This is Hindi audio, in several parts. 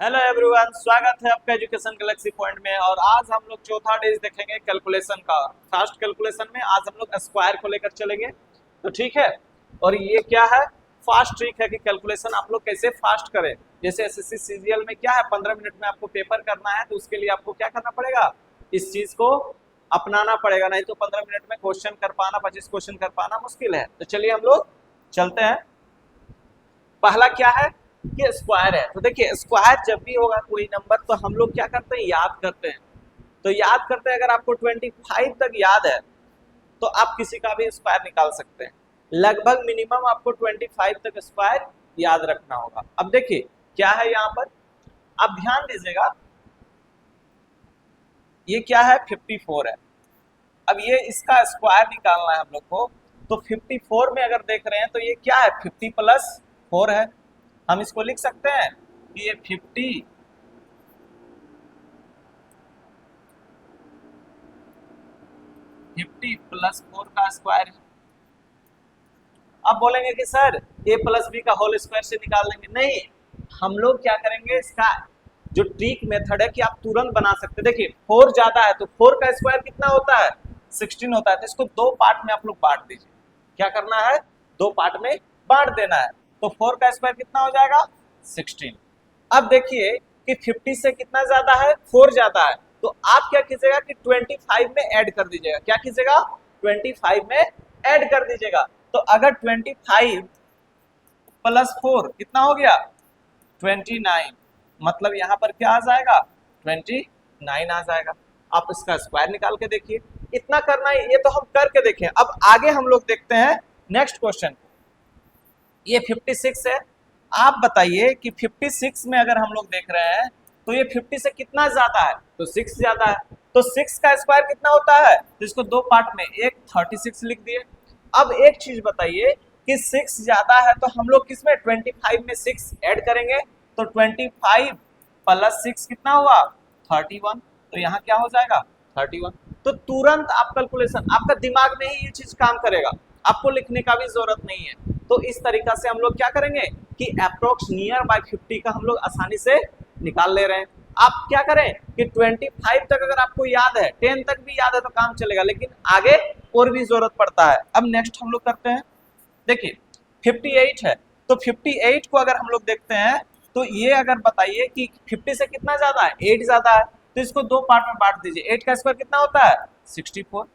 हेलो एवरीवन, स्वागत है आपका एजुकेशन गैलेक्सी पॉइंट में। और आज हम लोग चौथा डेज देखेंगे कैलकुलेशन का। फास्ट कैलकुलेशन में आज हम लोग स्क्वायर को लेकर चलेंगे, तो ठीक है। और ये क्या है, फास्ट ट्रिक है कि कैलकुलेशन आप लोग कैसे फास्ट करें। जैसे एसएससी सीजीएल में क्या है, 15 मिनट में आपको पेपर करना है, तो उसके लिए आपको क्या करना पड़ेगा, इस चीज को अपनाना पड़ेगा। नहीं तो 15 मिनट में क्वेश्चन कर पाना, 25 क्वेश्चन कर पाना मुश्किल है। तो चलिए हम लोग चलते हैं। पहला क्या है कि स्क्वायर है। तो देखिए, स्क्वायर जब भी होगा कोई नंबर, तो हम लोग क्या करते हैं, याद करते हैं। तो याद करते हैं, अगर आपको 25 तक याद है तो आप किसी का भी स्क्वायर निकाल सकते हैं। लगभग मिनिमम आपको 25 तक स्क्वायर याद रखना होगा। अब देखिए क्या है यहाँ पर, आप ध्यान दीजिएगा। ये क्या है, 54 है। अब ये इसका स्क्वायर निकालना है हम लोग को। तो 54 में अगर देख रहे हैं तो ये क्या है, 50 प्लस 4 है। हम इसको लिख सकते हैं कि ये 50 प्लस 4 का स्क्वायर है। अब बोलेंगे कि सर a प्लस बी का होल स्क्वायर से निकाल लेंगे। नहीं, हम लोग क्या करेंगे, इसका जो ट्रिक मेथड है कि आप तुरंत बना सकते हैं। देखिए 4 ज्यादा है तो 4 का स्क्वायर कितना होता है, 16 होता है। तो इसको दो पार्ट में आप लोग बांट दीजिए। क्या करना है, दो पार्ट में बांट देना है। तो 4 का स्क्वायर कितना हो जाएगा, 16। अब देखिए कि 50 से कितना ज्यादा है, 4 ज्यादा है। तो आप क्या कीजिएगा कि 25 में ऐड कर दीजिएगा। क्या कीजिएगा, 25 में ऐड कर दीजिएगा। तो अगर 25 प्लस 4 कितना हो गया, 29। मतलब यहां पर क्या आ जाएगा, 29 आ जाएगा। आप इसका स्क्वायर निकाल के देखिए। इतना करना है, ये तो हम करके देखें। अब आगे हम लोग देखते हैं नेक्स्ट क्वेश्चन। ये 56 है। आप बताइए कि 56 में अगर हम लोग देख रहे हैं तो ये 50 से कितना ज्यादा है, तो 6 ज्यादा है। तो 6 का स्क्वायर कितना होता है, तो इसको दो पार्ट में, एक 36 लिख दिए। अब एक चीज बताइए कि 6 ज्यादा है तो हम लोग किसमें, 25 में 6 ऐड करेंगे। तो 25 प्लस 6 कितना हुआ, 31। तो यहाँ क्या हो जाएगा, 31। तो तुरंत आप कैलकुलेशन, आपका दिमाग में ही ये चीज काम करेगा, आपको लिखने का भी जरूरत नहीं है। तो इस तरीका से हम लोग क्या करेंगे कि अप्रोक्स नियर बाय 50 का हम लोग आसानी से निकाल ले रहे हैं। आप क्या करें कि 25 तक अगर आपको याद है, 10 तक भी याद है तो काम चलेगा, लेकिन आगे और भी जरूरत पड़ता है। अब नेक्स्ट हम लोग करते हैं। देखिए 58 है। तो 58 को अगर हम लोग देखते हैं तो ये अगर बताइए कि 50 से कितना ज्यादा है, 8 ज्यादा है। तो इसको दो पार्ट में बांट दीजिए। 8 का स्क्वायर कितना होता है, 64।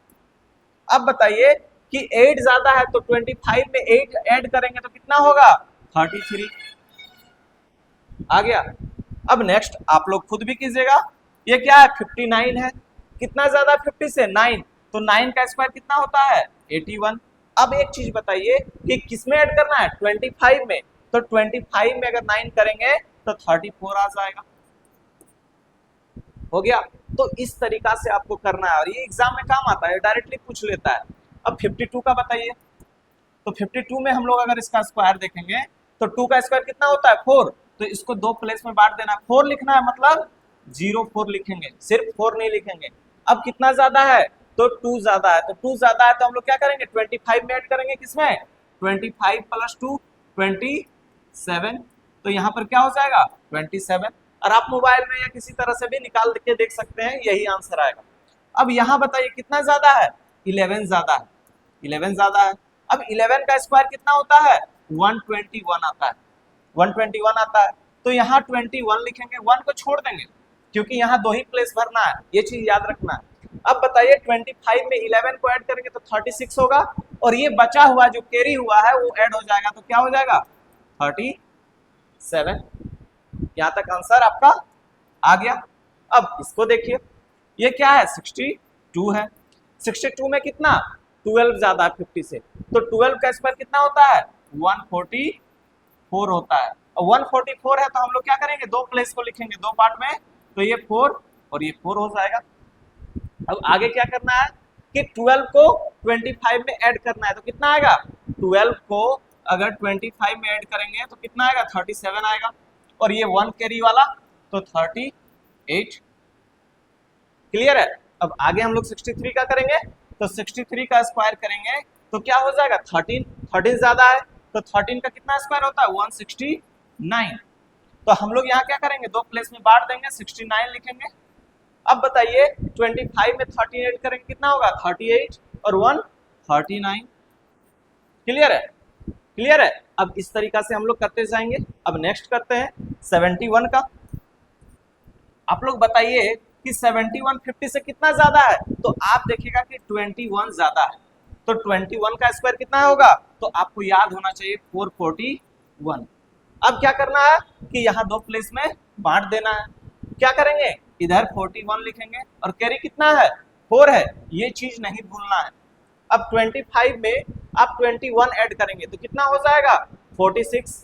अब बताइए कि 8 ज्यादा है तो 25 में 8 ऐड करेंगे तो कितना होगा, 33 आ गया। अब नेक्स्ट आप लोग खुद भी कीजिएगा। ये क्या है, 59 है। कितना ज्यादा 50 से, 9। तो 9 का स्क्वायर कितना होता है, 81। अब एक चीज बताइए कि किसमें ऐड करना है, 25 में। तो 25 में अगर 9 करेंगे तो 34 आ जाएगा। हो गया। तो इस तरीका से आपको करना है और ये एग्जाम में काम आता है, डायरेक्टली पूछ लेता है। अब 52 का बताइए। तो 52 में हम लोग अगर इसका स्क्वायर देखेंगे तो 2 का स्क्वायर कितना होता है, 4। तो इसको दो प्लेस में बांट देना। 4 लिखना है मतलब 04 लिखेंगे, सिर्फ 4 नहीं लिखेंगे। अब कितना ज्यादा है, तो 2 ज्यादा है। तो 2 ज्यादा है तो हम लोग क्या करेंगे, 25 में ऐड करेंगे। किसमें, 25 प्लस 2 27। तो यहाँ पर क्या हो जाएगा, 27। और आप मोबाइल में या किसी तरह से भी निकाल के देख सकते हैं, यही आंसर आएगा। अब यहाँ बताइए कितना ज्यादा है, 11 ज्यादा है। 11 ज्यादा है। अब 11 का स्क्वायर कितना होता है, 121 आता है। 121 आता है। तो यहाँ 21 लिखेंगे, 1 को छोड़ देंगे क्योंकि यहाँ दो ही प्लेस भरना है, ये चीज याद रखना है। अब बताइए 25 में 11 को ऐड करेंगे तो 36 होगा। और ये बचा हुआ जो कैरी हुआ है वो ऐड हो जाएगा, तो क्या हो जाएगा, 37। यहाँ तक आंसर आपका आ गया। अब इसको देखिए, ये क्या है, 62 है। 62 में कितना, 12 ज्यादा है 50 से। तो 12 का स्क्वायर कितना होता है, 144 होता है। और 144 है तो हम लोग क्या करेंगे, दो प्लेस को लिखेंगे दो पार्ट में। तो ये 4 और ये 4 हो जाएगा। अब आगे क्या करना है कि 12 को 25 में ऐड करना है। तो कितना आएगा, 12 को अगर 25 में ऐड करेंगे तो कितना आएगा, 37 आएगा। और ये 1 कैरी वाला तो 38। क्लियर है। अब आगे हम लोग 63 का करेंगे। तो 63 का स्क्वायर करेंगे तो क्या हो जाएगा, 13 ज्यादा है। तो 13 का कितना स्क्वायर होता है, 169। तो हम लोग यहाँ क्या करेंगे, दो प्लेस में बांट देंगे, 69 लिखेंगे। अब बताइए 25 में 13 ऐड करेंगे कितना होगा, 38 और 1 39। क्लियर है, क्लियर है। अब इस तरीका से हम लोग करते जाएंगे। अब नेक्स्ट करते हैं 71 का। आप लोग बताइए कि 71 50 से कितना ज्यादा है, तो आप देखिएगा कि 21 ज्यादा है। तो 21 का स्क्वायर कितना होगा, तो आपको याद होना चाहिए 441। अब क्या करना है कि यहाँ दो प्लेस में बांट देना है। क्या करेंगे, इधर 41 लिखेंगे और कैरी कितना है, 4 है, ये चीज नहीं भूलना है। अब 25 में आप 21 ऐड करेंगे तो कितना हो जाएगा, 46।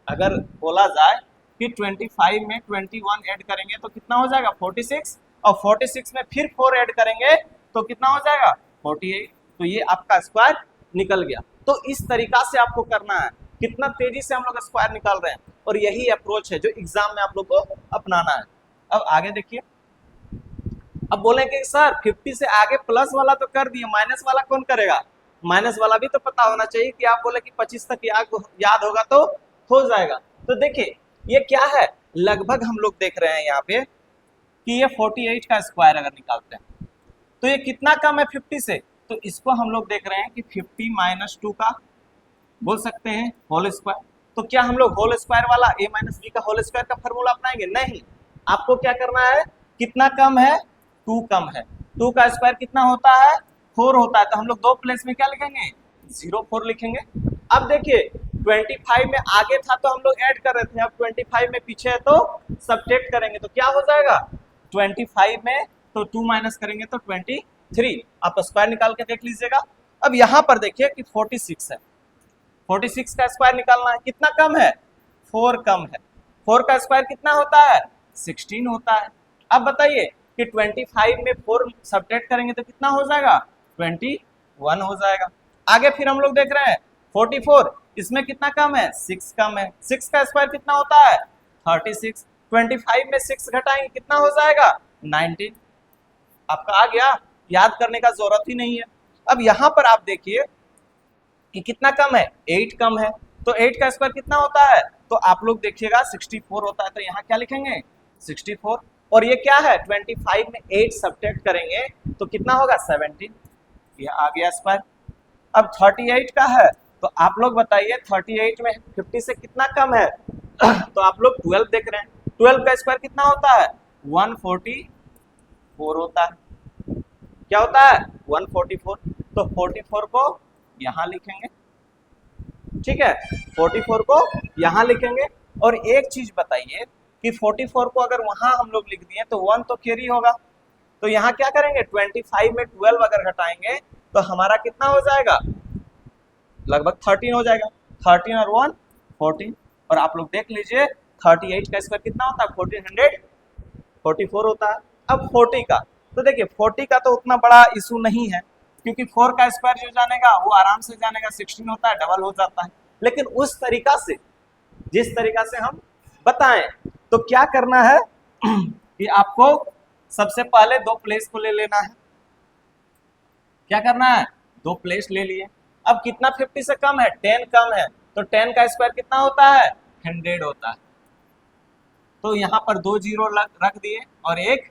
अगर बोला जाए कि 25 में 21 ऐड करेंगे तो कितना हो जाएगा, 46, और 46 में फिर 4 ऐड करेंगे तो कितना हो जाएगा, 48। तो ये आपका स्क्वायर निकल गया। तो इस तरीका से आपको करना है, कितना तेजी से हम लोग स्क्वायर निकाल रहे हैं, और यही अप्रोच है जो एग्जाम में आप लोग को अपनाना है। अब आगे देखिए, अब बोलेंगे सर 50 से आगे प्लस वाला तो कर दिए, माइनस वाला कौन करेगा, माइनस वाला भी तो पता होना चाहिए कि आप बोले कि 25 तक याद होगा तो हो जाएगा। तो देखिए ये क्या है, लगभग हम लोग देख रहे हैं यहाँ पे कि ये 48 का स्क्वायर अगर निकालते हैं तो ये कितना कम है 50 से, तो इसको हम लोग देख रहे हैं कि 50 माइनस 2 का बोल सकते हैं होल स्क्वायर। तो क्या हम लोग होल स्क्वायर वाला a माइनस बी का होल स्क्वायर का फॉर्मूला अपनाएंगे, नहीं। आपको क्या करना है, कितना कम है, 2 कम है। 2 का स्क्वायर कितना होता है, 4 होता है। तो हम लोग दो प्लेस में क्या लिखेंगे, 04 लिखेंगे। अब देखिए 25 में आगे था तो हम लोग ऐड कर रहे थे, अब 25 में पीछे है तो सब्ट्रैक्ट करेंगे तो क्या हो जाएगा, 25 में तो 2 माइनस करेंगे तो 23। आप स्क्वायर निकाल के देख लीजिएगा। अब यहाँ पर देखिए कि 46 है, 46 का स्क्वायर निकालना है, कितना कम है, 4 कम है। 4 का स्क्वायर कितना होता है, 16 होता है। अब बताइए कि 25 में 4 सब्ट्रैक्ट करेंगे तो कितना हो जाएगा, 21 हो जाएगा। आगे फिर हम लोग देख रहे हैं 44, इसमें कितना कम है, 6 कम है। 6 का स्क्वायर कितना होता है, 36। 25 में 6 घटाएंगे कितना हो जाएगा, 19। आपका आ गया, याद करने का जरूरत ही नहीं है। अब यहाँ पर आप देखिए कि कितना कम है, 8 कम है। तो 8 का स्क्वायर कितना होता है, तो आप लोग देखिएगा 64 होता है। तो यहाँ क्या लिखेंगे, 64। और ये क्या है, 25 में 8 सब्ट्रैक्ट करेंगे तो कितना होगा, 17। ये आ गया स्क्वायर। अब 38 का है, तो आप लोग बताइए 38 में 50 से कितना कम है तो आप लोग 12 देख रहे हैं। 12 का स्क्वायर कितना होता है, 144 होता है। क्या होता है, 144। तो 44 को यहाँ लिखेंगे, ठीक है, 44 को यहाँ लिखेंगे। और एक चीज बताइए कि 44 को अगर वहां हम लोग लिख दिए तो 1 तो कैरी होगा, तो यहाँ क्या करेंगे, 25 में 12 अगर घटाएंगे तो हमारा कितना हो जाएगा, लगभग 13 हो जाएगा। 13 और 1 14। और आप लोग देख लीजिए 38 का स्क्वायर कितना होता है, 1444 होता है। अब 40 का, तो देखिए 40 का तो उतना बड़ा इशू नहीं है, क्योंकि 4 का स्क्वायर जो जानेगा वो आराम से जानेगा, 16 होता है, डबल हो जाता है। लेकिन उस तरीका से, जिस तरीका से हम बताएं, तो क्या करना है कि आपको सबसे पहले दो प्लेस को ले लेना है। क्या करना है, दो प्लेस ले लिए। अब कितना 50 से कम है, 10 कम है, तो 10 का स्क्वायर कितना होता है, 100 होता है। तो यहाँ पर 2 जीरो रख दिए और एक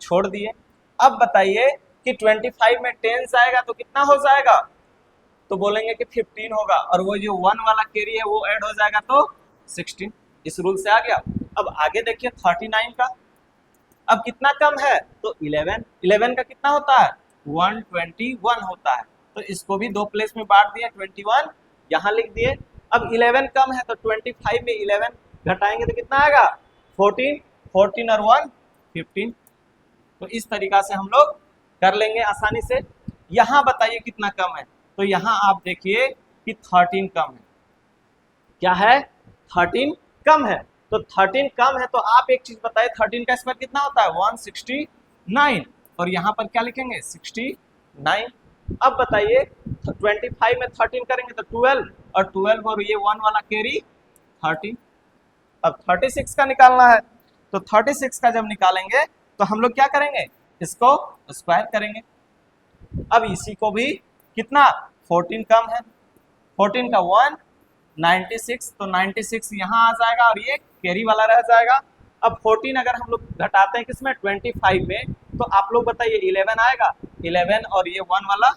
छोड़ दिए। अब बताइए कि 25 में 10 आएगा तो कितना हो जाएगा, तो बोलेंगे कि 15 होगा, और वो जो 1 वाला कैरी है वो ऐड हो जाएगा तो 16। इस रूल से आ गया। अब आगे देखिए 39 का, अब कितना कम है, तो 11। 11 का कितना होता है, 121 होता है। तो इसको भी दो प्लेस में बांट दिया, 21 यहाँ लिख दिए। अब 11 कम है तो 25 में 11 घटाएंगे तो कितना आएगा, 14। 14 और 1 15। तो इस तरीका से हम लोग कर लेंगे आसानी से। यहाँ बताइए कितना कम है, तो यहाँ आप देखिए कि 13 कम है। क्या है, 13 कम है। तो 13 कम है तो आप एक चीज बताइए, 13 का स्क्वायर कितना होता है, 169। और यहाँ पर क्या लिखेंगे, 69। अब बताइए 25 में 13 करेंगे तो 12, और 12 और ये 1 वाला कैरी 30। अब 36 का निकालना है, तो 36 का जब निकालेंगे तो हम लोग क्या करेंगे, इसको स्क्वायर करेंगे। अब इसी को भी कितना, 14 कम है, 14 का 1 96, तो 96 यहाँ आ जाएगा और ये कैरी वाला रह जाएगा। अब 14 अगर हम लोग घटाते हैं किसमें 25 में, तो आप लोग बताइए 11 आएगा, 11 और ये 1 वाला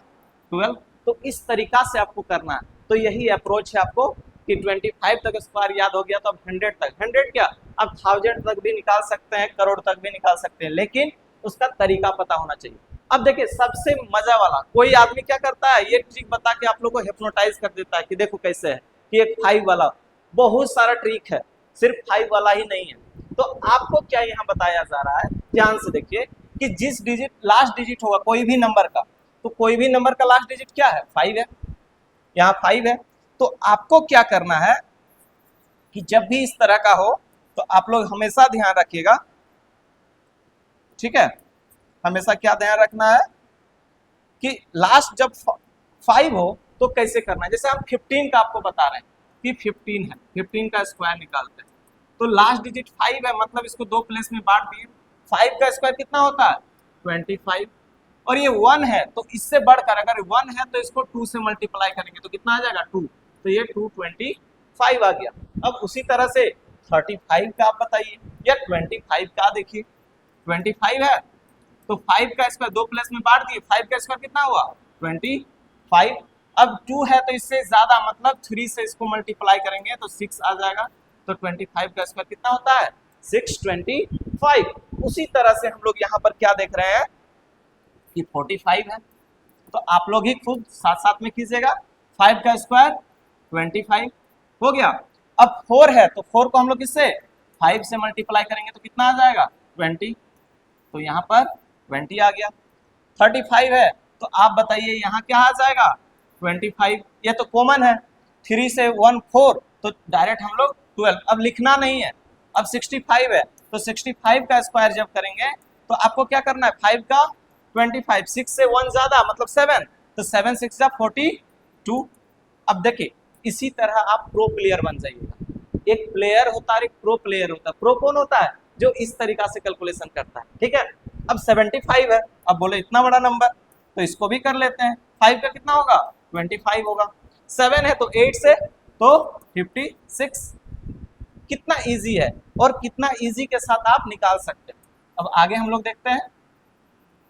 12। तो इस तरीका से आपको करना है। तो यही अप्रोच है आपको कि 25 तक स्क्वायर याद हो गया तो अब 100 तक, 100 क्या अब 1000 तक भी निकाल सकते हैं, करोड़ तक भी निकाल सकते हैं, लेकिन उसका तरीका पता होना चाहिए। अब देखिए सबसे मजा वाला, कोई आदमी क्या करता है, ये ट्रिक बता के आप लोग को हिप्नोटाइज कर देता है कि देखो कैसे है, कि एक 5 वाला, बहुत सारा ट्रिक है, सिर्फ 5 वाला ही नहीं है। तो आपको क्या यहाँ बताया जा रहा है, ध्यान से देखिए कि जिस डिजिट लास्ट डिजिट होगा कोई भी नंबर का, तो कोई भी नंबर का लास्ट डिजिट क्या है 5 है, यहाँ 5 है। तो आपको क्या करना है कि जब भी इस तरह का हो तो आप लोग हमेशा ध्यान रखिएगा, ठीक है, हमेशा क्या ध्यान रखना है कि लास्ट जब 5 हो तो कैसे करना है। जैसे हम 15 का आपको बता रहे हैं कि 15 है, 15 का स्क्वायर निकालते हैं, तो लास्ट डिजिट 5 है, मतलब इसको 2 प्लेस में बांट दिए। 5 का स्क्वायर कितना होता है 25, और ये 1 है तो इससे बढ़कर अगर 1 है तो इसको 2 से मल्टीप्लाई करेंगे तो कितना आ जाएगा 2, तो ये 225 आ गया। अब उसी तरह से 35 का आप बताइए, या 25 का देखिए, 25 है तो 5 का स्क्वायर 2 प्लेस में बांट दिए, 5 का स्क्वायर कितना हुआ 25। अब 2 है तो इससे ज्यादा, मतलब 3 से इसको मल्टीप्लाई करेंगे तो 6 आ जाएगा, तो 25 का स्क्वायर कितना होता है 625। उसी तरह से हम लोग यहाँ पर क्या देख रहे हैं कि 45 है, तो आप लोग ही खुद साथ साथ में कीजिएगा, 5 का स्क्वायर 25 हो गया। अब 4 है तो 4 को हम लोग इससे 5 से मल्टीप्लाई करेंगे तो कितना आ जाएगा 20, तो यहाँ पर 20 आ गया। 35 है तो आप बताइए यहाँ क्या आ जाएगा 25, ये तो कॉमन है, 3 से 1 4, तो डायरेक्ट हम लोग 12, अब लिखना नहीं है। अब 65 है तो 65 का स्क्वायर जब करेंगे तो आपको क्या करना है 5 का 25, 6 से 1 ज्यादा मतलब 7, तो 7 6 42। अब देखिए इसी तरह आप प्रो प्लेयर बन जाइएगा। एक प्लेयर होता है, एक प्रो प्लेयर होता है। प्रो कौन होता है जो इस तरीका से कैलकुलेशन करता है, ठीक है। अब 75 है, अब बोले इतना बड़ा नंबर तो इसको भी कर लेते हैं, 5 का कितना होगा 25 होगा, 7 है तो 8 से तो 56। कितना इजी है और कितना इजी के साथ आप निकाल सकते हैं। अब आगे हम लोग देखते हैं,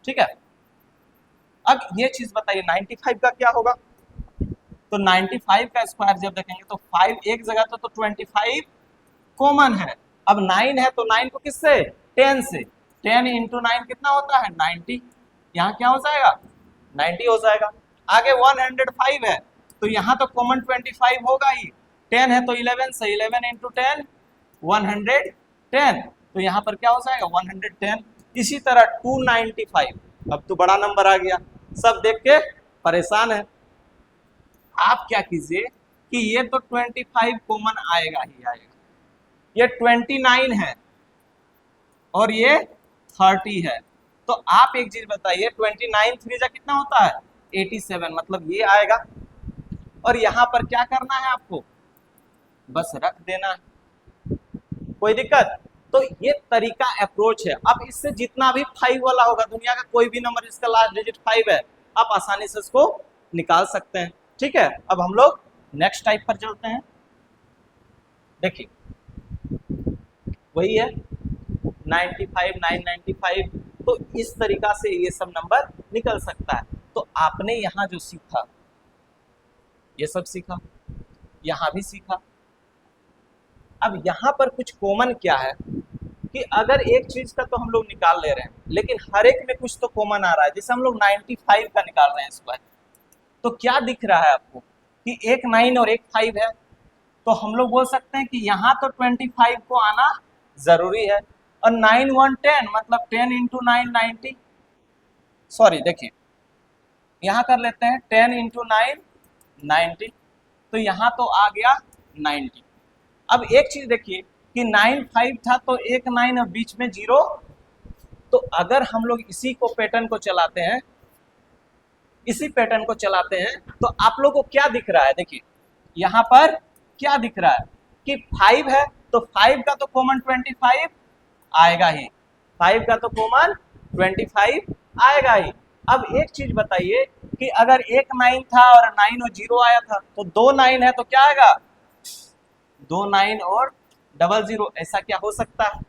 ठीक है। अब ये चीज बताइए 95 का क्या होगा, तो 95 का स्क्वायर जब देखेंगे तो 5 एक जगह तो 25 कॉमन है। अब 9 है तो 9 को किससे 10 से, 10 इंटू 9 कितना होता है 90, यहाँ क्या हो जाएगा 90 हो जाएगा। आगे 105 है तो यहाँ तो कॉमन 25 होगा ही, 10 है तो 11 से, 11 इंटू 10 110, तो यहाँ पर क्या हो जाएगा 110। इसी तरह 295, अब तो बड़ा नंबर आ गया, सब देख के परेशान है। आप क्या कीजिए कि ये तो 25 कॉमन आएगा ही आएगा, ये 29 है और ये 30 है, तो आप एक चीज बताइए 29 3 कितना होता है 87, मतलब ये आएगा। और यहाँ पर क्या करना है आपको, बस रख देना है, कोई दिक्कत। तो ये तरीका अप्रोच है। अब इससे जितना भी 5 वाला होगा, दुनिया का कोई भी नंबर जिसका लास्ट डिजिट 5 है, आप आसानी से इसको निकाल सकते हैं, ठीक है। अब हम लोग नेक्स्ट टाइप पर चलते हैं। देखिए वही है 95 995, तो इस तरीका से ये सब नंबर निकल सकता है। तो आपने यहाँ जो सीखा, ये सब सीखा, यहाँ भी सीखा। अब यहाँ पर कुछ कॉमन क्या है कि अगर एक चीज का तो हम लोग निकाल ले रहे हैं, लेकिन हर एक में कुछ तो कॉमन आ रहा है। जैसे हम लोग 95 का निकाल रहे हैं स्क्वायर, तो क्या दिख रहा है आपको कि एक 9 और एक 5 है, तो हम लोग बोल सकते हैं कि यहाँ तो 25 को आना जरूरी है। और 9 1 10, मतलब 10 इंटू 9 90, सॉरी देखिए यहाँ कर लेते हैं 10 इंटू 9 90, तो यहाँ तो आ गया 90। अब एक चीज देखिए कि 9 5 था तो एक 9 और बीच में 0, तो अगर हम लोग इसी को पैटर्न को चलाते हैं, इसी पैटर्न को चलाते हैं, तो आप लोग को क्या दिख रहा है, देखिए यहाँ पर क्या दिख रहा है कि 5 है तो 5 का तो कॉमन 25 आएगा ही, 5 का तो कॉमन 25 आएगा ही। अब एक चीज बताइए कि अगर एक 9 था और 9 और 0 आया था, तो 2 9 है तो क्या आएगा 2 9 और 00, ऐसा क्या हो सकता है,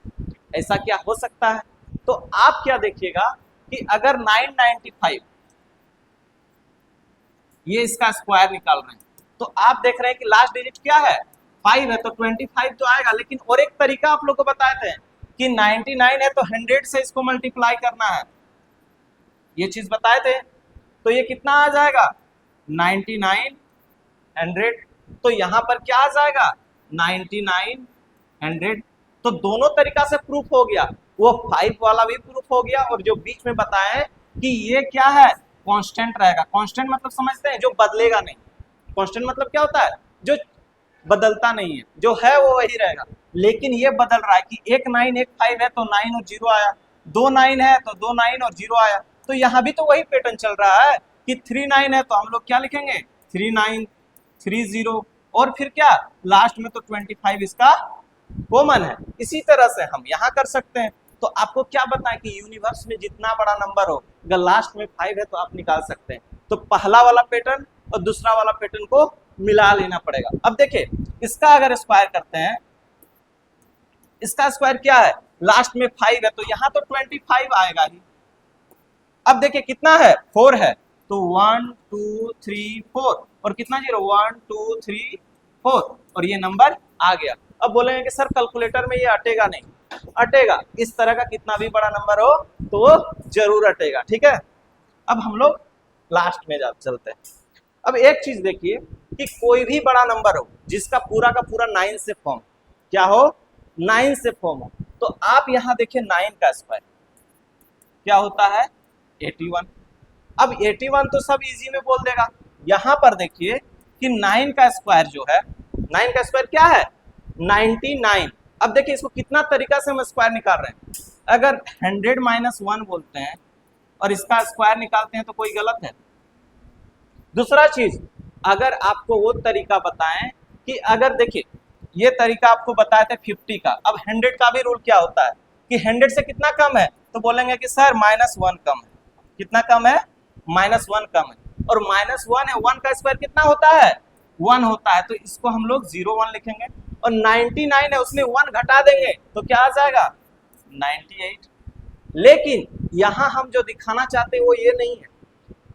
ऐसा क्या हो सकता है। तो आप क्या देखिएगा कि अगर 995 ये इसका स्क्वायर निकाल रहे हैं, तो आप देख रहे हैं कि लास्ट डिजिट क्या है 5 है, तो 25 तो आएगा। लेकिन और एक तरीका आप लोग को बताए थे कि 99 है तो 100 से इसको मल्टीप्लाई करना है, ये चीज बताए थे। तो ये कितना आ जाएगा 99 100, तो यहां पर क्या आ जाएगा 99 100। तो दोनों तरीका से प्रूफ हो गया, वो 5 वाला भी प्रूफ हो गया, और जो बीच में बताया कि ये क्या है कांस्टेंट रहेगा। कांस्टेंट मतलब समझते हैं जो बदलेगा नहीं। कांस्टेंट मतलब क्या होता है जो बदलता नहीं है, जो है वो वही रहेगा। लेकिन ये बदल रहा है कि 1 9 1 5 है तो 9 और 0 आया, 2 9 है तो 2 9 और 0 आया। तो यहाँ भी तो वही पैटर्न चल रहा है कि 3 9 है तो हम लोग क्या लिखेंगे 3 9 3 0, और फिर क्या लास्ट में तो 25 इसका कॉमन है। इसी तरह से हम यहाँ कर सकते हैं। तो आपको क्या बताएं कि यूनिवर्स में जितना बड़ा नंबर हो अगर लास्ट में 5 है तो आप निकाल सकते हैं। तो पहला वाला पैटर्न और दूसरा वाला पैटर्न को मिला लेना पड़ेगा। अब देखिए इसका अगर स्क्वायर करते हैं, इसका स्क्वायर क्या है लास्ट में 5 है तो यहाँ तो 25 आएगा ही। अब देखिए कितना है 4 है, तो 1 2 3 4 और कितना 0 1 2 3 4 और ये नंबर आ गया। अब बोलेंगे कि सर कैलकुलेटर में ये अटेगा नहीं, अटेगा। इस तरह का कितना भी बड़ा नंबर हो तो वो जरूर अटेगा, ठीक है। अब हम लोग लास्ट में चलते हैं। अब एक चीज देखिए कि कोई भी बड़ा नंबर हो जिसका पूरा का पूरा 9 से फॉर्म, क्या हो 9 से फॉर्म हो, तो आप यहां देखिए 9 का स्क्वायर क्या होता है 81। अब 81 तो सब इजी में बोल देगा। यहां पर देखिए कि 9 का स्क्वायर जो है, 9 का स्क्वायर क्या है 99। अब देखिए इसको कितना तरीका से हम स्क्वायर निकाल रहे हैं। अगर 100 - 1 बोलते हैं और इसका स्क्वायर निकालते हैं तो कोई गलत है। दूसरा चीज अगर आपको वो तरीका बताएं कि अगर देखिए ये तरीका आपको बताए थे 50 का, अब 100 का भी रूल क्या होता है कि 100 से कितना कम है, तो बोलेंगे कि सर -1 कम है। कितना कम है -1 कम है, और -1 है 1 का स्क्वायर कितना होता है 1 होता है, तो इसको हम लोग 01 लिखेंगे। और 99 है उसमें 1 घटा देंगे तो क्या आ जाएगा 98। लेकिन यहां हम जो दिखाना चाहते हैं वो ये नहीं है।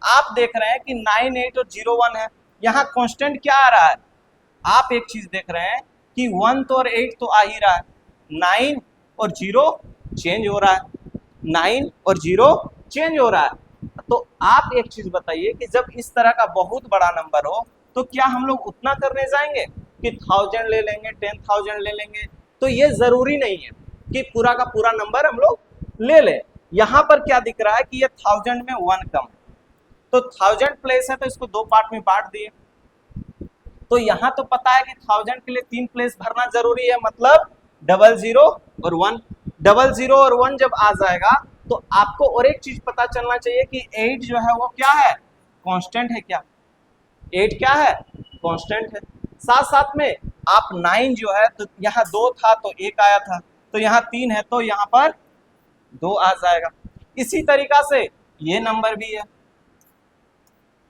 आप देख रहे हैं कि 98 और 01 है, यहाँ कांस्टेंट क्या आ रहा है, आप एक चीज देख रहे हैं कि 1 तो और 8 तो आ ही रहा है, 9 और 0 चेंज हो रहा है, 9 और 0 चेंज हो रहा है। तो आप एक चीज बताइए कि जब इस तरह का बहुत बड़ा नंबर हो तो क्या हम लोग उतना करने जाएंगे कि 1000 ले लेंगे 10,000 ले लेंगे। तो ये जरूरी नहीं है कि पूरा का पूरा नंबर हम लोग ले लें। यहां पर क्या दिख रहा है कि ये 1000 में 1 कम है, तो 1000 प्लेस है तो इसको 2 पार्ट में बांट दिए। तो यहां तो पता है कि 1000 के लिए 3 प्लेस भरना जरूरी है, मतलब 00 और 1। 00 और 1 जब आ जाएगा तो आपको और एक चीज पता चलना चाहिए कि 8 जो है वो क्या है कांस्टेंट है। क्या 8 क्या है कांस्टेंट है। साथ साथ में आप 9 जो है तो यहाँ 2 था तो 1 आया था, तो यहाँ 3 है तो यहाँ पर 2 आ जाएगा। इसी तरीका से ये नंबर भी है,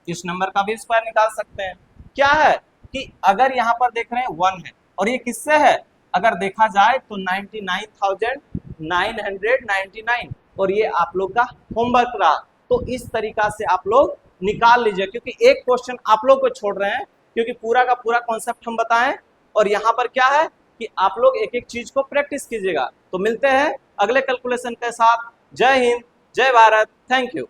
इस नंबर का भी स्क्वायर निकाल सकते हैं। क्या है कि अगर यहाँ पर देख रहे हैं 1 है और ये किससे है, अगर देखा जाए तो 99,999 और ये आप लोग का होमवर्क रहा। तो इस तरीका से आप लोग निकाल लीजिए, क्योंकि एक क्वेश्चन आप लोग को छोड़ रहे हैं, क्योंकि पूरा का पूरा कॉन्सेप्ट हम बताएं और यहाँ पर क्या है कि आप लोग एक एक चीज को प्रैक्टिस कीजिएगा। तो मिलते हैं अगले कैलकुलेशन के साथ। जय हिंद, जय भारत, थैंक यू।